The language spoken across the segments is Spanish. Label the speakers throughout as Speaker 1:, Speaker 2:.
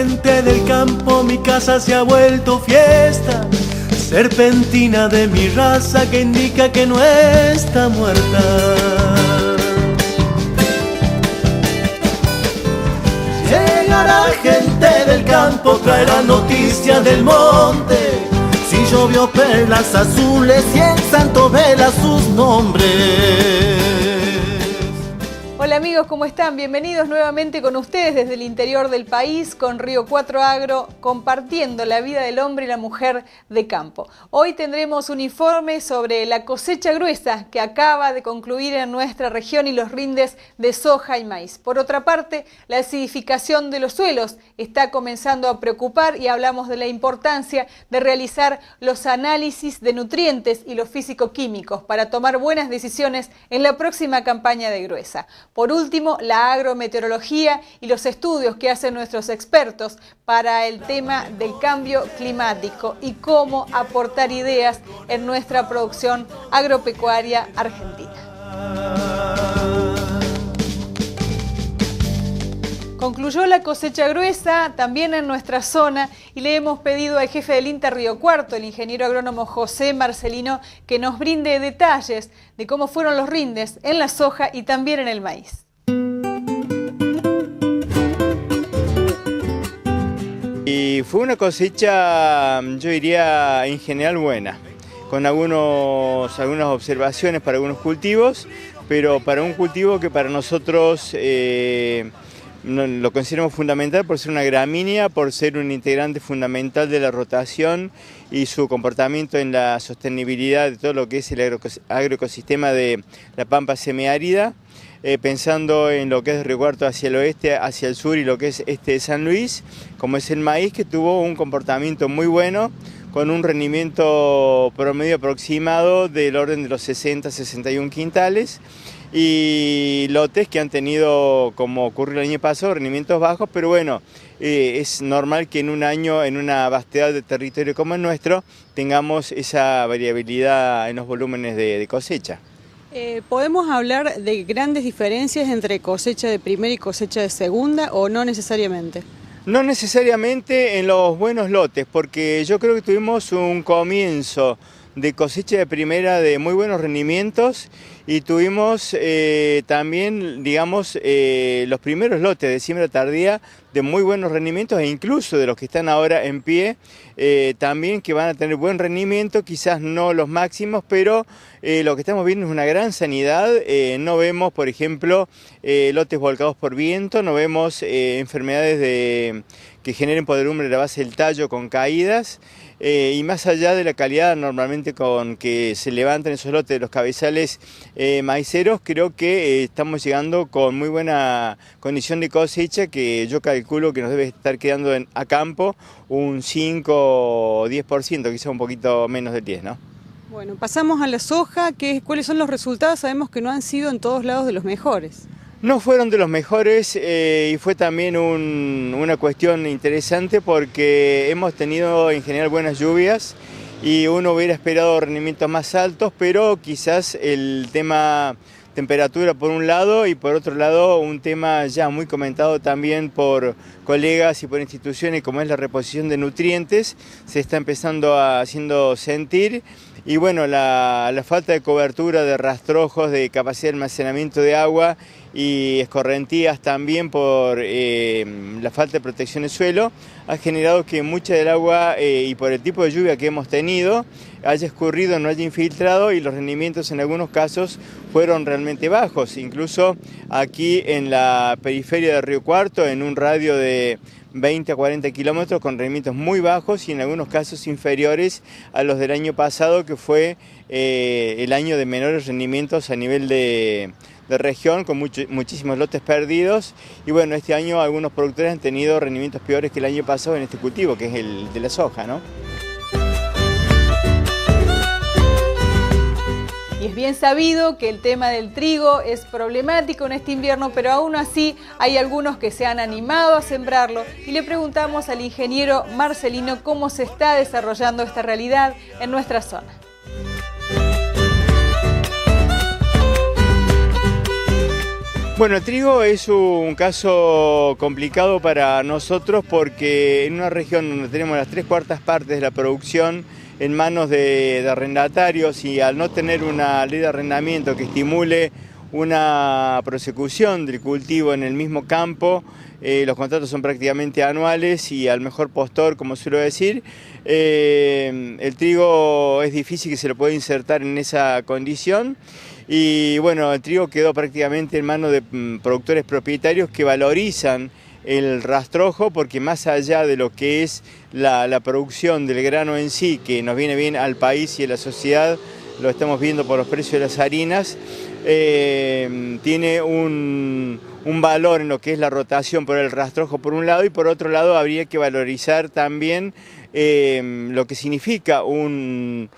Speaker 1: gente del campo, mi casa se ha vuelto fiesta, serpentina de mi raza que indica que no está muerta. Llegará gente del campo, traerá noticias del monte, si llovió perlas azules y el santo vela sus nombres.
Speaker 2: Hola amigos, ¿cómo están? Bienvenidos nuevamente con ustedes desde el interior del país, con Río 4 Agro, compartiendo la vida del hombre y la mujer de campo. Hoy tendremos un informe sobre la cosecha gruesa que acaba de concluir en nuestra región y los rindes de soja y maíz. Por otra parte, la acidificación de los suelos está comenzando a preocupar y hablamos de la importancia de realizar los análisis de nutrientes y los físico-químicos para tomar buenas decisiones en la próxima campaña de gruesa. Por último, la agrometeorología y los estudios que hacen nuestros expertos para el tema del cambio climático y cómo aportar ideas en nuestra producción agropecuaria argentina. Concluyó la cosecha gruesa también en nuestra zona y le hemos pedido al jefe del INTA Río Cuarto, el ingeniero agrónomo José Marcelino, que nos brinde detalles de cómo fueron los rindes en la soja y también en el maíz.
Speaker 3: Y fue una cosecha, yo diría, en general buena, con algunas observaciones para algunos cultivos, pero para un cultivo que para nosotros lo consideramos fundamental por ser una gramínea, por ser un integrante fundamental de la rotación y su comportamiento en la sostenibilidad de todo lo que es el agroecosistema de la pampa semiárida, pensando en lo que es Río Cuarto hacia el oeste, hacia el sur y lo que es este de San Luis, como es el maíz, que tuvo un comportamiento muy bueno, con un rendimiento promedio aproximado del orden de los 60-61 quintales, y lotes que han tenido, como ocurrió el año pasado, rendimientos bajos, pero bueno, es normal que en un año, en una vastedad de territorio como el nuestro, tengamos esa variabilidad en los volúmenes de cosecha.
Speaker 4: ¿Podemos hablar de grandes diferencias entre cosecha de primera y cosecha de segunda o no necesariamente?
Speaker 3: No necesariamente en los buenos lotes, porque yo creo que tuvimos un comienzo de cosecha de primera de muy buenos rendimientos y tuvimos también, digamos, los primeros lotes de siembra tardía de muy buenos rendimientos e incluso de los que están ahora en pie, también que van a tener buen rendimiento, quizás no los máximos, pero lo que estamos viendo es una gran sanidad. No vemos, por ejemplo, lotes volcados por viento, no vemos enfermedades que generen podredumbre en la base del tallo con caídas. Y más allá de la calidad normalmente con que se levantan esos lotes de los cabezales maiceros, creo que estamos llegando con muy buena condición de cosecha, que yo calculo que nos debe estar quedando a campo un 5 o 10%, quizá un poquito menos del 10%, ¿no?
Speaker 4: Bueno, pasamos a la soja. ¿Cuáles son los resultados? Sabemos que no han sido en todos lados de los mejores.
Speaker 3: No fueron de los mejores y fue también una cuestión interesante porque hemos tenido en general buenas lluvias y uno hubiera esperado rendimientos más altos, pero quizás el tema temperatura por un lado y por otro lado un tema ya muy comentado también por colegas y por instituciones como es la reposición de nutrientes, se está haciendo sentir. Y bueno, la falta de cobertura de rastrojos, de capacidad de almacenamiento de agua y escorrentías también por la falta de protección del suelo ha generado que mucha del agua y por el tipo de lluvia que hemos tenido haya escurrido, no haya infiltrado y los rendimientos en algunos casos fueron realmente bajos. Incluso aquí en la periferia de Río Cuarto, en un radio de 20 a 40 kilómetros con rendimientos muy bajos y en algunos casos inferiores a los del año pasado, que fue el año de menores rendimientos a nivel de región, con muchísimos lotes perdidos. Y bueno, este año algunos productores han tenido rendimientos peores que el año pasado en este cultivo, que es el de la soja, ¿no?
Speaker 2: Y es bien sabido que el tema del trigo es problemático en este invierno, pero aún así hay algunos que se han animado a sembrarlo y le preguntamos al ingeniero Marcelino cómo se está desarrollando esta realidad en nuestra zona.
Speaker 3: Bueno, el trigo es un caso complicado para nosotros porque en una región donde tenemos las 3/4 partes de la producción en manos de arrendatarios y al no tener una ley de arrendamiento que estimule una prosecución del cultivo en el mismo campo, los contratos son prácticamente anuales y al mejor postor, como suelo decir, el trigo es difícil que se lo pueda insertar en esa condición. Y bueno, el trigo quedó prácticamente en manos de productores propietarios que valorizan el rastrojo porque más allá de lo que es la producción del grano en sí, que nos viene bien al país y a la sociedad, lo estamos viendo por los precios de las harinas, tiene un valor en lo que es la rotación por el rastrojo por un lado y por otro lado habría que valorizar también lo que significa un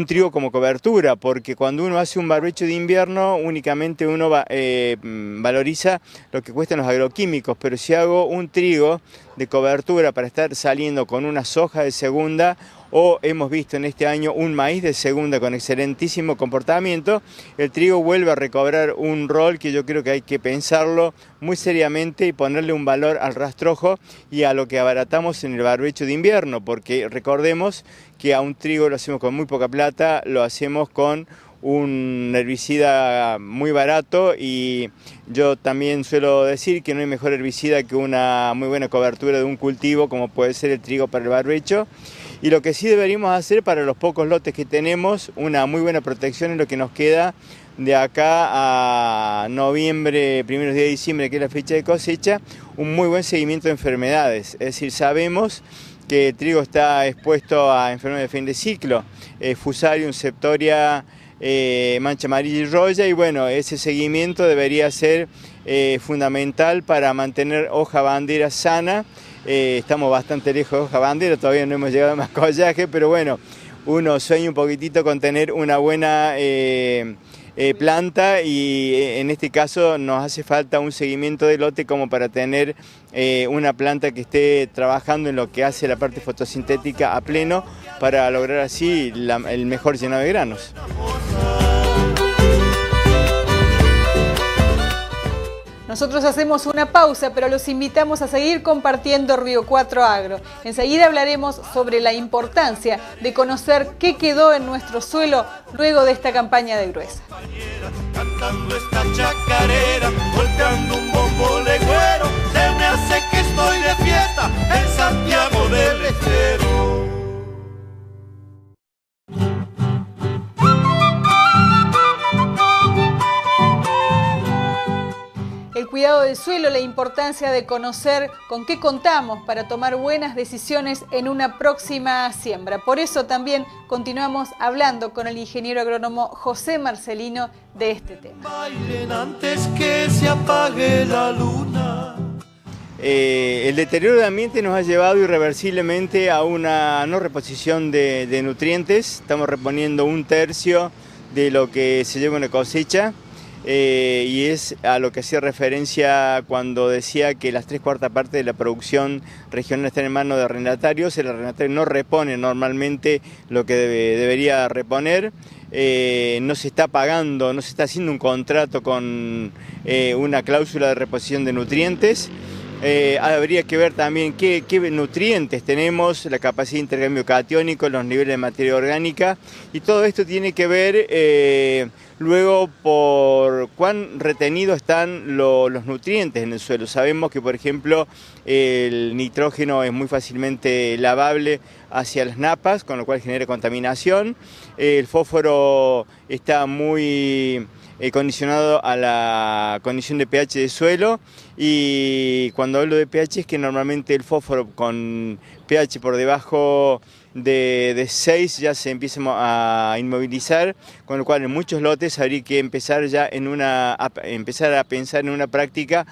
Speaker 3: trigo como cobertura, porque cuando uno hace un barbecho de invierno únicamente uno valoriza lo que cuestan los agroquímicos, pero si hago un trigo de cobertura para estar saliendo con una soja de segunda, o hemos visto en este año un maíz de segunda con excelentísimo comportamiento, el trigo vuelve a recobrar un rol que yo creo que hay que pensarlo muy seriamente y ponerle un valor al rastrojo y a lo que abaratamos en el barbecho de invierno, porque recordemos que a un trigo lo hacemos con muy poca plata, lo hacemos con un herbicida muy barato y yo también suelo decir que no hay mejor herbicida que una muy buena cobertura de un cultivo como puede ser el trigo para el barbecho. Y lo que sí deberíamos hacer para los pocos lotes que tenemos, una muy buena protección en lo que nos queda de acá a noviembre, primeros días de diciembre, que es la fecha de cosecha, un muy buen seguimiento de enfermedades. Es decir, sabemos que el trigo está expuesto a enfermedades de fin de ciclo, Fusarium, Septoria, mancha amarilla y roya, y bueno, ese seguimiento debería ser fundamental para mantener hoja bandera sana. Estamos bastante lejos de hoja bandera, todavía no hemos llegado a más collaje, pero bueno, uno sueña un poquitito con tener una buena planta y en este caso nos hace falta un seguimiento de lote como para tener una planta que esté trabajando en lo que hace la parte fotosintética a pleno para lograr así el mejor llenado de granos.
Speaker 2: Nosotros hacemos una pausa, pero los invitamos a seguir compartiendo Río 4 Agro. Enseguida hablaremos sobre la importancia de conocer qué quedó en nuestro suelo luego de esta campaña de gruesa.
Speaker 1: Cantando esta chacarera, golpeando un bombo legüero, se me hace que estoy de fiesta en Santiago del Estero.
Speaker 2: El cuidado del suelo, la importancia de conocer con qué contamos para tomar buenas decisiones en una próxima siembra. Por eso también continuamos hablando con el ingeniero agrónomo José Marcelino de este tema.
Speaker 1: Bailen antes que se apague la luna.
Speaker 3: El deterioro del ambiente nos ha llevado irreversiblemente a una no reposición de nutrientes. Estamos reponiendo 1/3 de lo que se lleva una cosecha. Y es a lo que hacía referencia cuando decía que las 3/4 partes de la producción regional están en manos de arrendatarios. El arrendatario no repone normalmente lo que debería reponer, no se está pagando, no se está haciendo un contrato con una cláusula de reposición de nutrientes. Habría que ver también qué nutrientes tenemos, la capacidad de intercambio catiónico, los niveles de materia orgánica, y todo esto tiene que ver luego por cuán retenidos están los nutrientes en el suelo. Sabemos que, por ejemplo, el nitrógeno es muy fácilmente lavable hacia las napas, con lo cual genera contaminación. El fósforo está muy condicionado a la condición de pH de suelo, y cuando hablo de pH es que normalmente el fósforo con pH por debajo de 6 ya se empieza a inmovilizar, con lo cual en muchos lotes habría que empezar ya empezar a pensar en una práctica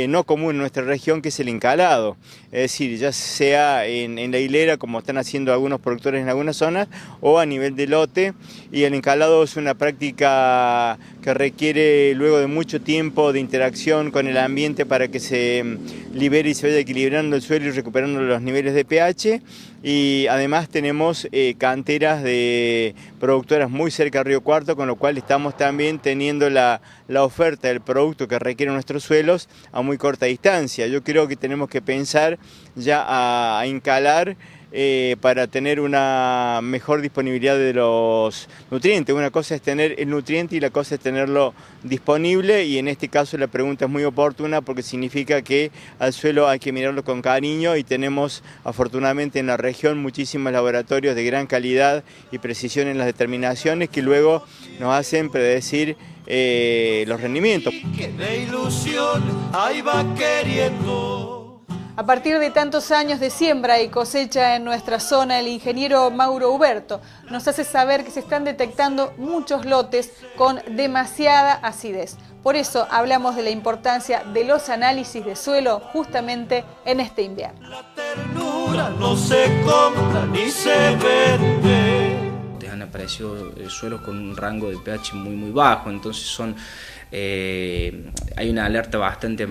Speaker 3: no común en nuestra región, que es el encalado. Es decir, ya sea en la hilera, como están haciendo algunos productores en algunas zonas, o a nivel de lote. Y el encalado es una práctica que requiere luego de mucho tiempo de interacción con el ambiente para que se libere y se vaya equilibrando el suelo y recuperando los niveles de pH. Y además tenemos canteras de productoras muy cerca de Río Cuarto, con lo cual estamos también teniendo la oferta del producto que requieren nuestros suelos a muy corta distancia. Yo creo que tenemos que pensar ya a encalar para tener una mejor disponibilidad de los nutrientes. Una cosa es tener el nutriente y la cosa es tenerlo disponible, y en este caso la pregunta es muy oportuna porque significa que al suelo hay que mirarlo con cariño, y tenemos afortunadamente en la región muchísimos laboratorios de gran calidad y precisión en las determinaciones que luego nos hacen predecir los rendimientos.
Speaker 1: De ilusión ahí va queriendo.
Speaker 2: A partir de tantos años de siembra y cosecha en nuestra zona, el ingeniero Mauro Huberto nos hace saber que se están detectando muchos lotes con demasiada acidez. Por eso hablamos de la importancia de los análisis de suelo justamente en este invierno.
Speaker 1: La ternura no se compra ni se vende.
Speaker 5: Han aparecido suelos con un rango de pH muy bajo, entonces hay una alerta bastante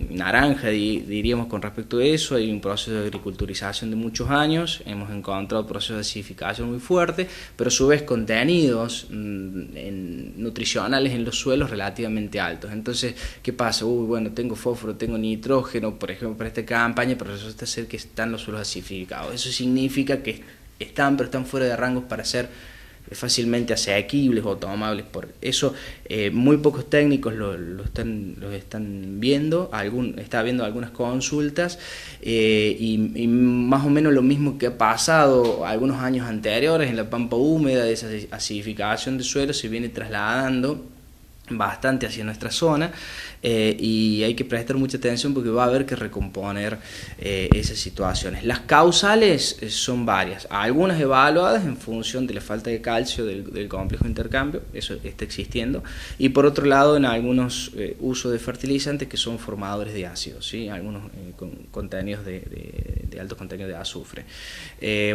Speaker 5: naranja, diríamos, con respecto a eso. Hay un proceso de agriculturización de muchos años, hemos encontrado procesos de acidificación muy fuertes, pero a su vez contenidos nutricionales en los suelos relativamente altos. Entonces, ¿qué pasa? Bueno, tengo fósforo, tengo nitrógeno, por ejemplo, para esta campaña, pero resulta ser que están los suelos acidificados. Eso significa que pero están fuera de rangos para ser fácilmente asequibles o tomables. Por eso muy pocos técnicos los están viendo, está habiendo algunas consultas y más o menos lo mismo que ha pasado algunos años anteriores en la pampa húmeda. De esa acidificación de suelo se viene trasladando bastante hacia nuestra zona, y hay que prestar mucha atención porque va a haber que recomponer esas situaciones. Las causales son varias, algunas evaluadas en función de la falta de calcio del complejo de intercambio, eso está existiendo, y por otro lado en algunos usos de fertilizantes que son formadores de ácidos, ¿sí? Algunos con contenidos de alto contenido de azufre.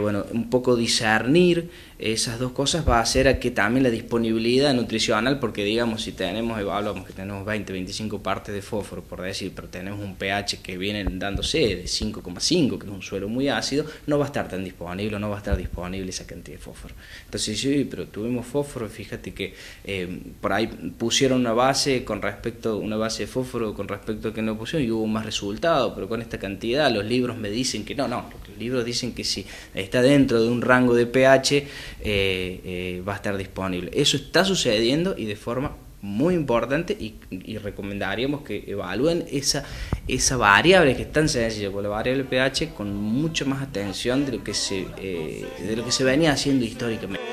Speaker 5: Bueno, un poco discernir esas dos cosas va a hacer a que también la disponibilidad nutricional, porque digamos, si evaluamos que tenemos 20-25 partes de fósforo, por decir, pero tenemos un pH que viene dándose de 5,5, que es un suelo muy ácido, no va a estar tan disponible, no va a estar disponible esa cantidad de fósforo. Entonces, sí, pero tuvimos fósforo, fíjate que por ahí pusieron una base de fósforo con respecto a que no pusieron y hubo más resultado, pero con esta cantidad los libros me dicen que no, los libros dicen que si está dentro de un rango de pH va a estar disponible. Eso está sucediendo y de forma muy importante, y recomendaríamos que evalúen esa variable que es tan sencilla, por la variable pH, con mucho más atención de lo que se venía haciendo históricamente.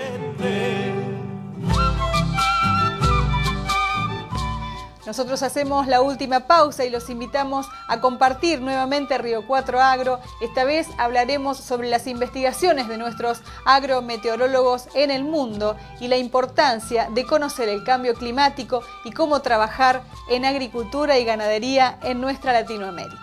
Speaker 2: Nosotros hacemos la última pausa y los invitamos a compartir nuevamente Río 4 Agro. Esta vez hablaremos sobre las investigaciones de nuestros agrometeorólogos en el mundo y la importancia de conocer el cambio climático y cómo trabajar en agricultura y ganadería en nuestra Latinoamérica.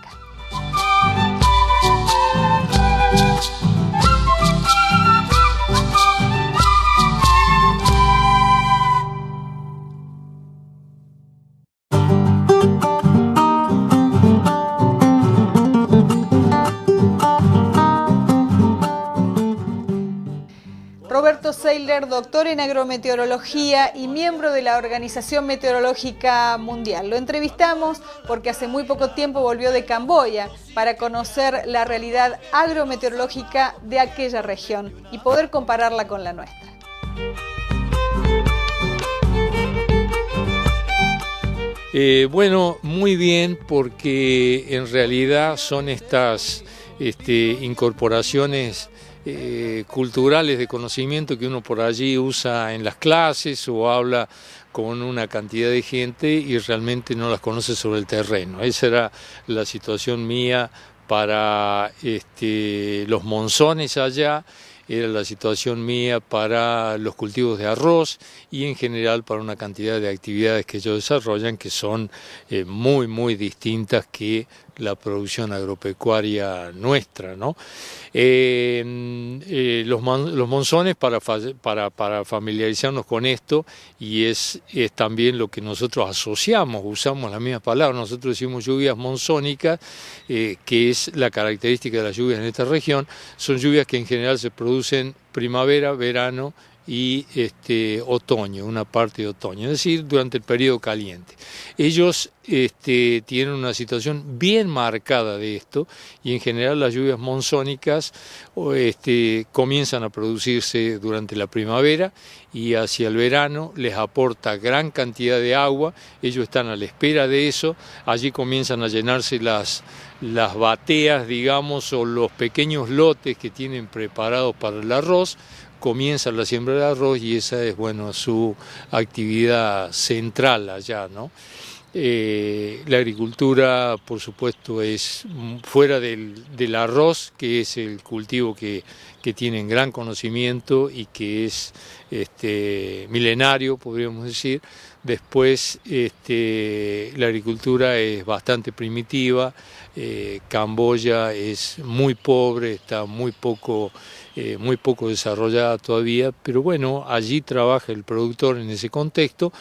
Speaker 2: Roberto Seiler, doctor en agrometeorología y miembro de la Organización Meteorológica Mundial. Lo entrevistamos porque hace muy poco tiempo volvió de Camboya para conocer la realidad agrometeorológica de aquella región y poder compararla con la nuestra.
Speaker 6: Bueno, muy bien, porque en realidad son estas incorporaciones culturales de conocimiento que uno por allí usa en las clases o habla con una cantidad de gente y realmente no las conoce sobre el terreno. Esa era la situación mía para los monzones allá, era la situación mía para los cultivos de arroz y en general para una cantidad de actividades que ellos desarrollan que son muy distintas que la producción agropecuaria nuestra, ¿no? Los monzones, para familiarizarnos con esto, y es también lo que nosotros asociamos, usamos la misma palabra, nosotros decimos lluvias monzónicas, que es la característica de las lluvias en esta región, son lluvias que en general se producen primavera, verano y otoño, una parte de otoño, es decir, durante el periodo caliente. Ellos tienen una situación bien marcada de esto y en general las lluvias monzónicas comienzan a producirse durante la primavera y hacia el verano les aporta gran cantidad de agua, ellos están a la espera de eso, allí comienzan a llenarse las bateas, digamos, o los pequeños lotes que tienen preparados para el arroz, comienza la siembra de arroz y esa es, bueno, su actividad central allá, ¿no? La agricultura, por supuesto, es fuera del arroz, que es el cultivo que tienen gran conocimiento y que es milenario, podríamos decir. Después la agricultura es bastante primitiva, Camboya es muy pobre, está muy poco desarrollada todavía, pero bueno, allí trabaja el productor en ese contexto,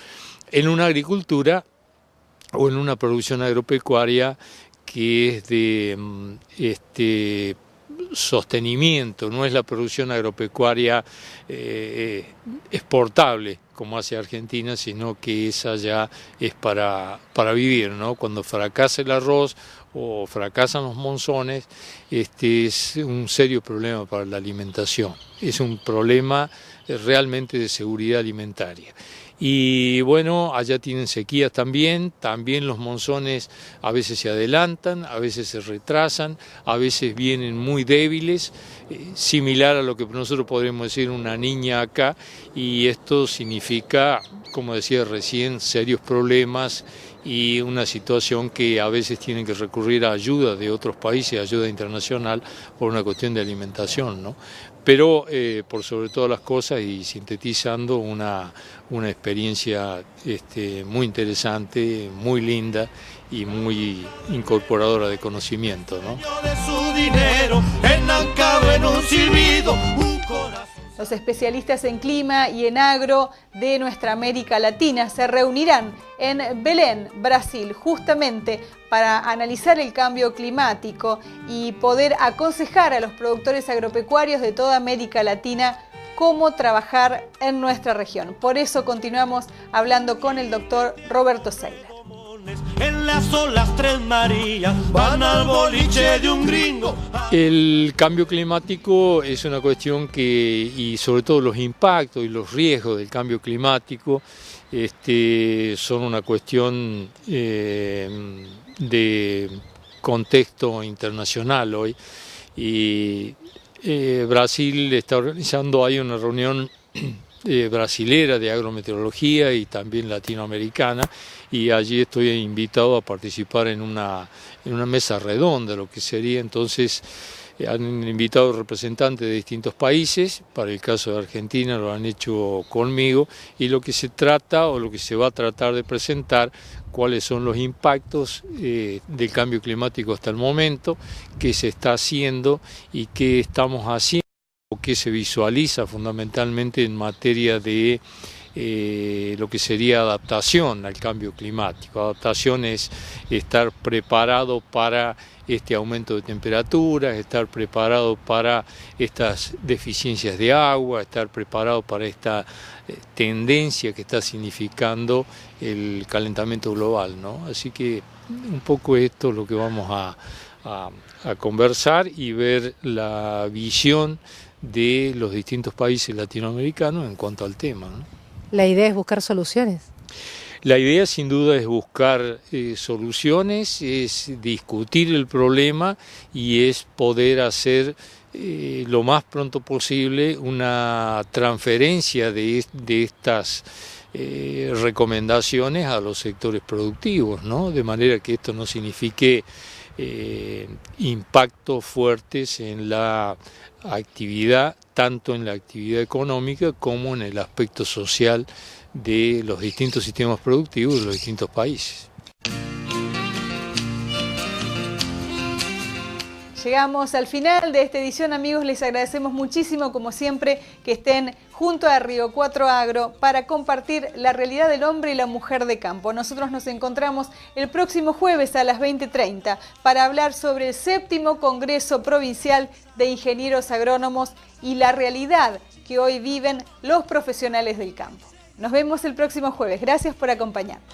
Speaker 6: en una agricultura o en una producción agropecuaria que es de sostenimiento, no es la producción agropecuaria exportable como hace Argentina, sino que esa ya es para vivir, ¿no? Cuando fracasa el arroz o fracasan los monzones, es un serio problema para la alimentación, es un problema realmente de seguridad alimentaria. Y bueno, allá tienen sequías también los monzones a veces se adelantan, a veces se retrasan, a veces vienen muy débiles, similar a lo que nosotros podríamos decir una niña acá, y esto significa, como decía recién, serios problemas y una situación que a veces tienen que recurrir a ayuda de otros países, ayuda internacional, por una cuestión de alimentación, ¿no? Pero por sobre todas las cosas y sintetizando una experiencia muy interesante, muy linda y muy incorporadora de conocimiento, ¿no?
Speaker 2: Los especialistas en clima y en agro de nuestra América Latina se reunirán en Belén, Brasil, justamente para analizar el cambio climático y poder aconsejar a los productores agropecuarios de toda América Latina cómo trabajar en nuestra región. Por eso continuamos hablando con el doctor Roberto Seiler.
Speaker 1: En las olas Tres Marías van al boliche de un gringo.
Speaker 6: El cambio climático es una cuestión y sobre todo los impactos y los riesgos del cambio climático son una cuestión de contexto internacional hoy. Y Brasil está organizando ahí una reunión brasilera de agrometeorología y también latinoamericana, y allí estoy invitado a participar en una mesa redonda, lo que sería entonces, han invitado representantes de distintos países, para el caso de Argentina lo han hecho conmigo, y lo que se trata o lo que se va a tratar de presentar, cuáles son los impactos del cambio climático hasta el momento, qué se está haciendo y qué estamos haciendo, o qué se visualiza fundamentalmente en materia de lo que sería adaptación al cambio climático. Adaptación es estar preparado para este aumento de temperaturas, estar preparado para estas deficiencias de agua, estar preparado para esta tendencia que está significando el calentamiento global, ¿no? Así que un poco esto es lo que vamos a conversar y ver la visión de los distintos países latinoamericanos en cuanto al tema, ¿no?
Speaker 7: La idea es buscar soluciones.
Speaker 6: La idea sin duda es buscar soluciones, es discutir el problema y es poder hacer lo más pronto posible una transferencia de estas recomendaciones a los sectores productivos, ¿no? De manera que esto no signifique impactos fuertes en la actividad, tanto en la actividad económica como en el aspecto social de los distintos sistemas productivos de los distintos países.
Speaker 2: Llegamos al final de esta edición, amigos. Les agradecemos muchísimo, como siempre, que estén junto a Río 4 Agro para compartir la realidad del hombre y la mujer de campo. Nosotros nos encontramos el próximo jueves a las 20:30 para hablar sobre el 7º Congreso Provincial de Ingenieros Agrónomos y la realidad que hoy viven los profesionales del campo. Nos vemos el próximo jueves. Gracias por acompañarnos.